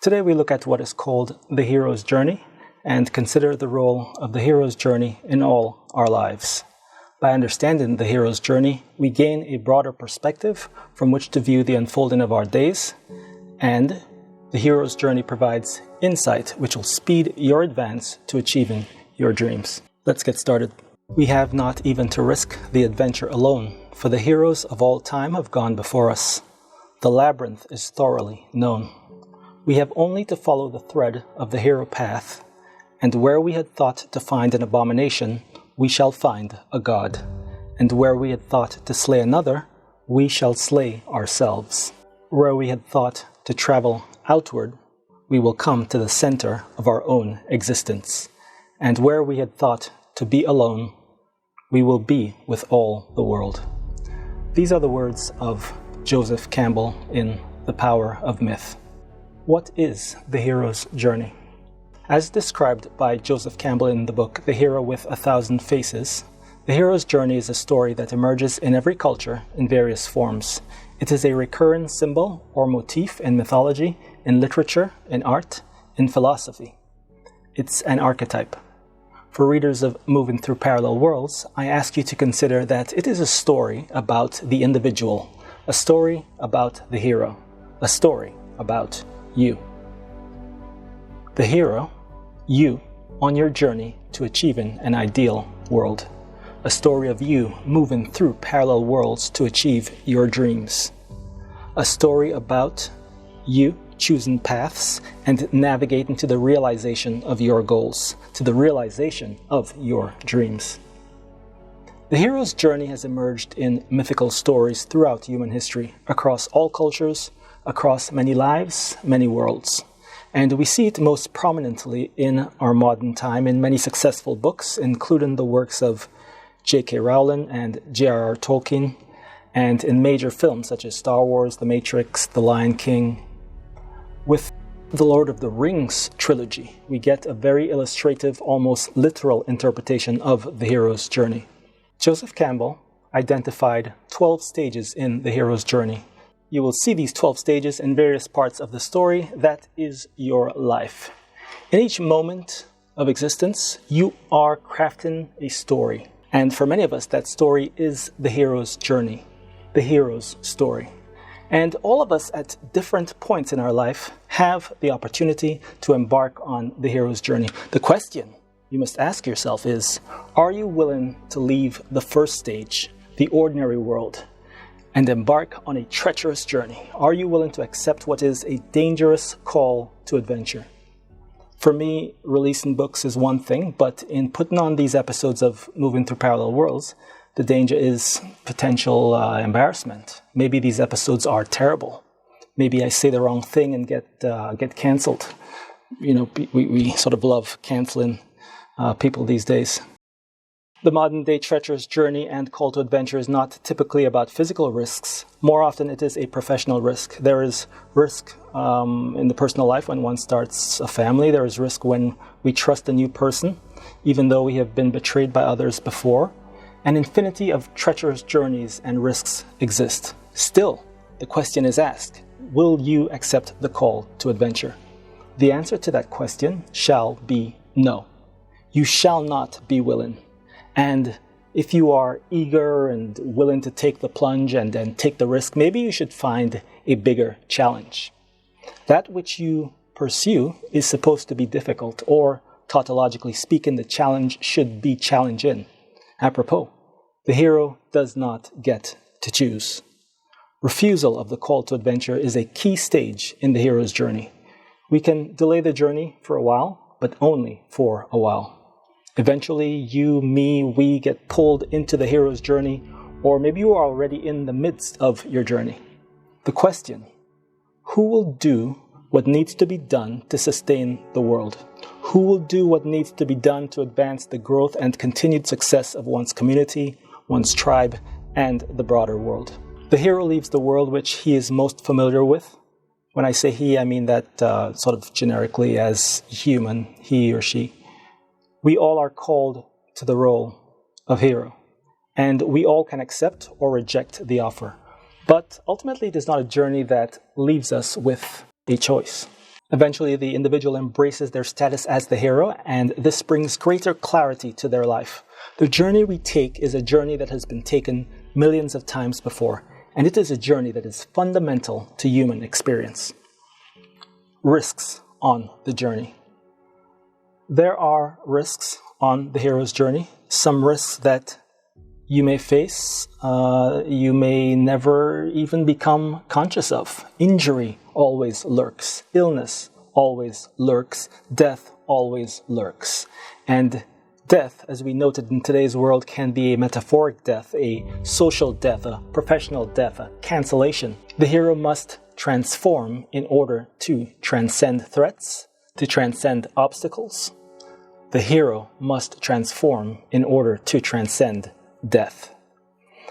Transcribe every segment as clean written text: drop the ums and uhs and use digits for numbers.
Today we look at what is called the hero's journey and consider the role of the hero's journey in all our lives. By understanding the hero's journey, we gain a broader perspective from which to view the unfolding of our days, and the hero's journey provides insight which will speed your advance to achieving your dreams. Let's get started. We have not even to risk the adventure alone, for the heroes of all time have gone before us. The labyrinth is thoroughly known. We have only to follow the thread of the hero path, and where we had thought to find an abomination, we shall find a god, and where we had thought to slay another, we shall slay ourselves. Where we had thought to travel outward, we will come to the center of our own existence, and where we had thought to be alone, we will be with all the world. These are the words of Joseph Campbell in The Power of Myth. What is the hero's journey? As described by Joseph Campbell in the book The Hero with a Thousand Faces, the hero's journey is a story that emerges in every culture in various forms. It is a recurring symbol or motif in mythology, in literature, in art, in philosophy. It's an archetype. For readers of Moving Through Parallel Worlds, I ask you to consider that it is a story about the individual, a story about the hero, a story about you. The hero, you, on your journey to achieving an ideal world. A story of you moving through parallel worlds to achieve your dreams. A story about you choosing paths and navigating to the realization of your goals, to the realization of your dreams. The hero's journey has emerged in mythical stories throughout human history, across all cultures, across many lives, many worlds. And we see it most prominently in our modern time in many successful books, including the works of J.K. Rowling and J.R.R. Tolkien, and in major films such as Star Wars, The Matrix, The Lion King. With the Lord of the Rings trilogy, we get a very illustrative, almost literal interpretation of the hero's journey. Joseph Campbell identified 12 stages in the hero's journey. You will see these 12 stages in various parts of the story. That is your life. In each moment of existence, you are crafting a story. And for many of us, that story is the hero's journey, the hero's story. And all of us at different points in our life have the opportunity to embark on the hero's journey. The question you must ask yourself is, are you willing to leave the first stage, the ordinary world, and embark on a treacherous journey? Are you willing to accept what is a dangerous call to adventure? For me, releasing books is one thing, but in putting on these episodes of Moving Through Parallel Worlds, the danger is potential embarrassment. Maybe these episodes are terrible. Maybe I say the wrong thing and get canceled. You know, we sort of love canceling people these days. The modern-day treacherous journey and call to adventure is not typically about physical risks. More often, it is a professional risk. There is risk in the personal life when one starts a family. There is risk when we trust a new person, even though we have been betrayed by others before. An infinity of treacherous journeys and risks exist. Still, the question is asked, will you accept the call to adventure? The answer to that question shall be no. You shall not be willing. And if you are eager and willing to take the plunge and take the risk, maybe you should find a bigger challenge. That which you pursue is supposed to be difficult, or tautologically speaking, the challenge should be challenging. Apropos, the hero does not get to choose. Refusal of the call to adventure is a key stage in the hero's journey. We can delay the journey for a while, but only for a while. Eventually, you, me, we get pulled into the hero's journey, or maybe you are already in the midst of your journey. The question, who will do what needs to be done to sustain the world? Who will do what needs to be done to advance the growth and continued success of one's community, one's tribe, and the broader world? The hero leaves the world which he is most familiar with. When I say he, I mean that sort of generically as human, he or she. We all are called to the role of hero, and we all can accept or reject the offer. But ultimately, it is not a journey that leaves us with a choice. Eventually, the individual embraces their status as the hero, and this brings greater clarity to their life. The journey we take is a journey that has been taken millions of times before, and it is a journey that is fundamental to human experience. Risks on the journey. There are risks on the hero's journey, some risks that you may face, you may never even become conscious of. Injury always lurks. Illness always lurks. Death always lurks. And death, as we noted in today's world, can be a metaphoric death, a social death, a professional death, a cancellation. The hero must transform in order to transcend threats, to transcend obstacles. The hero must transform in order to transcend death.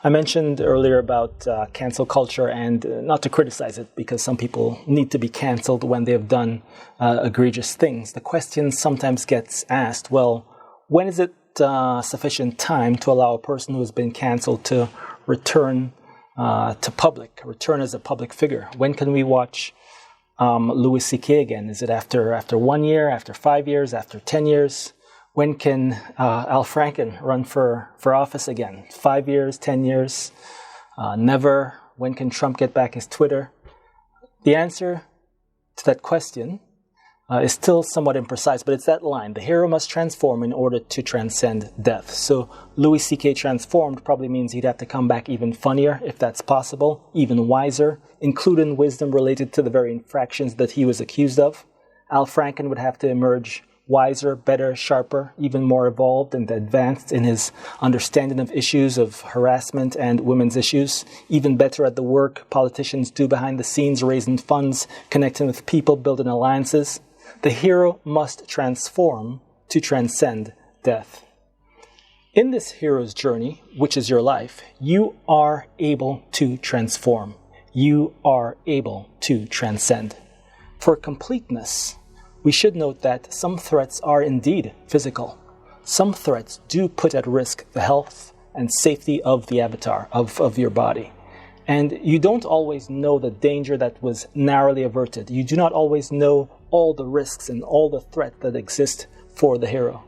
I mentioned earlier about cancel culture, and not to criticize it, because some people need to be canceled when they have done egregious things. The question sometimes gets asked, well, when is it sufficient time to allow a person who has been canceled to return return as a public figure? When can we watch Louis C.K. again? Is it after 1 year, after 5 years, after 10 years? When can Al Franken run for office again? 5 years, 10 years? Never. When can Trump get back his Twitter? The answer to that question is still somewhat imprecise, but it's that line. The hero must transform in order to transcend death. So Louis C.K. transformed probably means he'd have to come back even funnier, if that's possible, even wiser, including wisdom related to the very infractions that he was accused of. Al Franken would have to emerge wiser, better, sharper, even more evolved and advanced in his understanding of issues of harassment and women's issues, even better at the work politicians do behind the scenes, raising funds, connecting with people, building alliances. The hero must transform to transcend death. In this hero's journey, which is your life, you are able to transform. You are able to transcend. For completeness, we should note that some threats are indeed physical. Some threats do put at risk the health and safety of the avatar, of your body. And you don't always know the danger that was narrowly averted. You do not always know all the risks and all the threat that exist for the hero.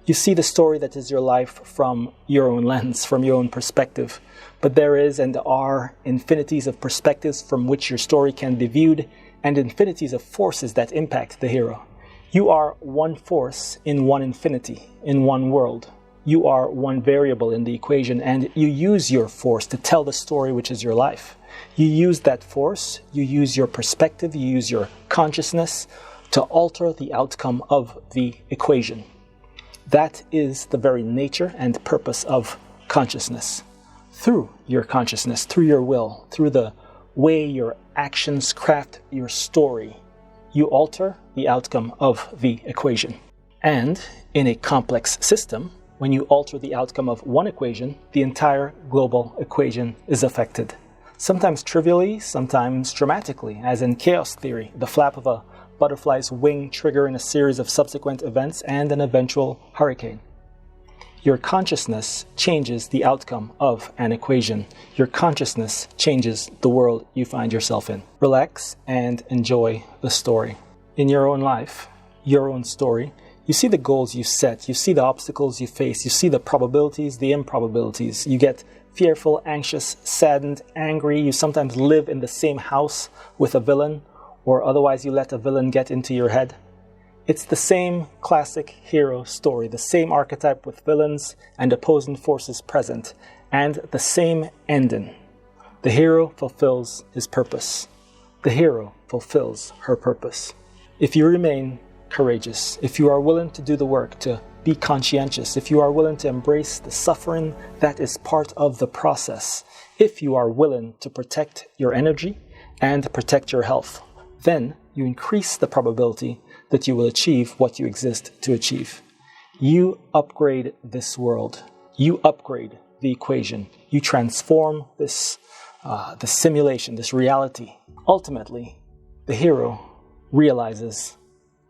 You see the story that is your life from your own lens, from your own perspective. But there is and are infinities of perspectives from which your story can be viewed, and infinities of forces that impact the hero. You are one force in one infinity, in one world. You are one variable in the equation, and you use your force to tell the story which is your life. You use that force, you use your perspective, you use your consciousness to alter the outcome of the equation. That is the very nature and purpose of consciousness. Through your consciousness, through your will, through the way your actions craft your story, you alter the outcome of the equation. And in a complex system, when you alter the outcome of one equation, the entire global equation is affected. Sometimes trivially, sometimes dramatically, as in chaos theory, the flap of a butterfly's wing triggering a series of subsequent events and an eventual hurricane. Your consciousness changes the outcome of an equation. Your consciousness changes the world you find yourself in. Relax and enjoy the story. In your own life, your own story, you see the goals you set, you see the obstacles you face, you see the probabilities, the improbabilities. You get fearful, anxious, saddened, angry. You sometimes live in the same house with a villain, or otherwise you let a villain get into your head. It's the same classic hero story, the same archetype with villains and opposing forces present, and the same ending. The hero fulfills his purpose. The hero fulfills her purpose. If you remain courageous, if you are willing to do the work, to be conscientious, if you are willing to embrace the suffering that is part of the process, if you are willing to protect your energy and protect your health, then you increase the probability that you will achieve what you exist to achieve. You upgrade this world. You upgrade the equation. You transform this simulation, this reality. Ultimately, the hero realizes,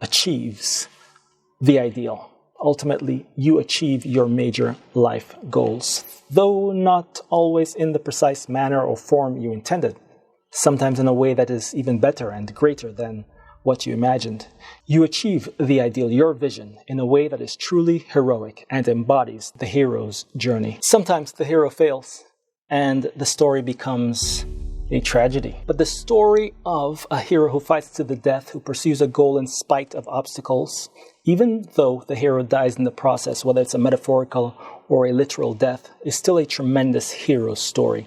achieves the ideal. Ultimately, you achieve your major life goals, though not always in the precise manner or form you intended. Sometimes in a way that is even better and greater than what you imagined. You achieve the ideal, your vision, in a way that is truly heroic and embodies the hero's journey. Sometimes the hero fails, and the story becomes a tragedy. But the story of a hero who fights to the death, who pursues a goal in spite of obstacles, even though the hero dies in the process, whether it's a metaphorical or a literal death, is still a tremendous hero story.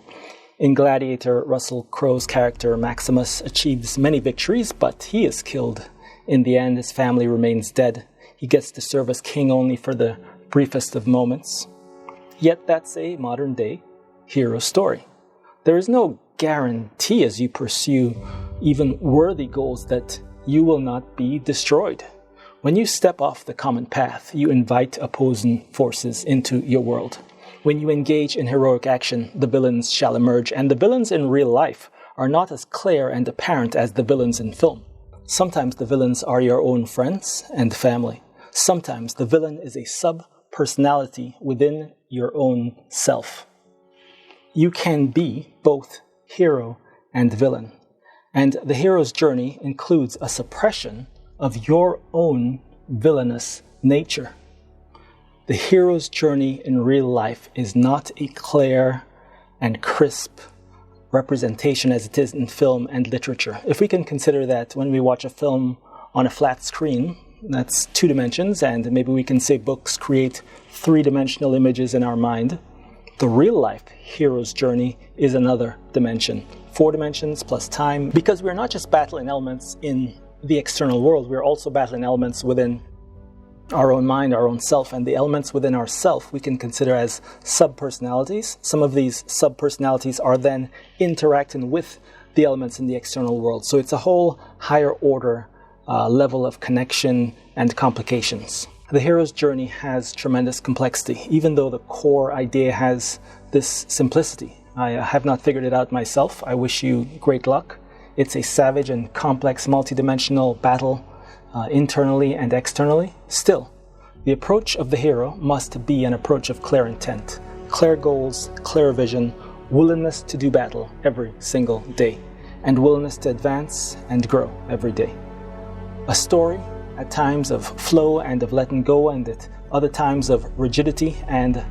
In Gladiator, Russell Crowe's character Maximus achieves many victories, but he is killed. In the end, his family remains dead. He gets to serve as king only for the briefest of moments. Yet that's a modern-day hero story. There is no guarantee as you pursue even worthy goals that you will not be destroyed. When you step off the common path, you invite opposing forces into your world. When you engage in heroic action, the villains shall emerge, and the villains in real life are not as clear and apparent as the villains in film. Sometimes the villains are your own friends and family. Sometimes the villain is a sub-personality within your own self. You can be both hero and villain. And the hero's journey includes a suppression of your own villainous nature. The hero's journey in real life is not a clear and crisp representation as it is in film and literature. If we can consider that when we watch a film on a flat screen, that's 2 dimensions, and maybe we can say books create 3-dimensional images in our mind, the real life hero's journey is another dimension. 4 dimensions plus time, because we're not just battling elements in the external world, we're also battling elements within our own mind, our own self, and the elements within our self we can consider as sub-personalities. Some of these sub-personalities are then interacting with the elements in the external world. So it's a whole higher order level of connection and complications. The hero's journey has tremendous complexity, even though the core idea has this simplicity. I have not figured it out myself. I wish you great luck. It's a savage and complex multidimensional battle internally and externally. Still, the approach of the hero must be an approach of clear intent, clear goals, clear vision, willingness to do battle every single day, and willingness to advance and grow every day. A story at times of flow and of letting go, and at other times of rigidity and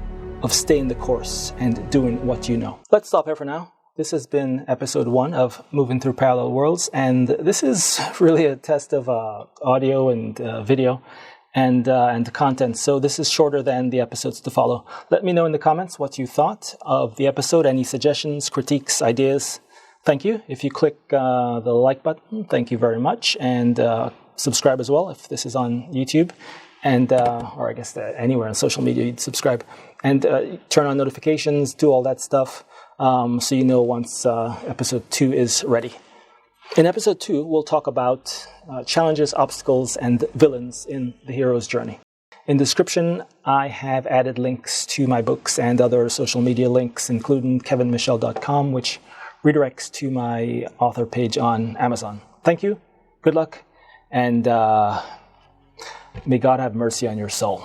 of staying the course and doing what you know. Let's stop here for now. This has been episode 1 of Moving Through Parallel Worlds, and this is really a test of audio and video and content. So this is shorter than the episodes to follow. Let me know in the comments what you thought of the episode, any suggestions, critiques, ideas. Thank you. If you click the like button, thank you very much, and subscribe as well if this is on YouTube, and or I guess anywhere on social media you'd subscribe, and turn on notifications, do all that stuff. So you know once episode 2 is ready. In episode 2, we'll talk about challenges, obstacles, and villains in the hero's journey. In the description, I have added links to my books and other social media links, including kevinmichel.com, which redirects to my author page on Amazon. Thank you, good luck, and may God have mercy on your soul.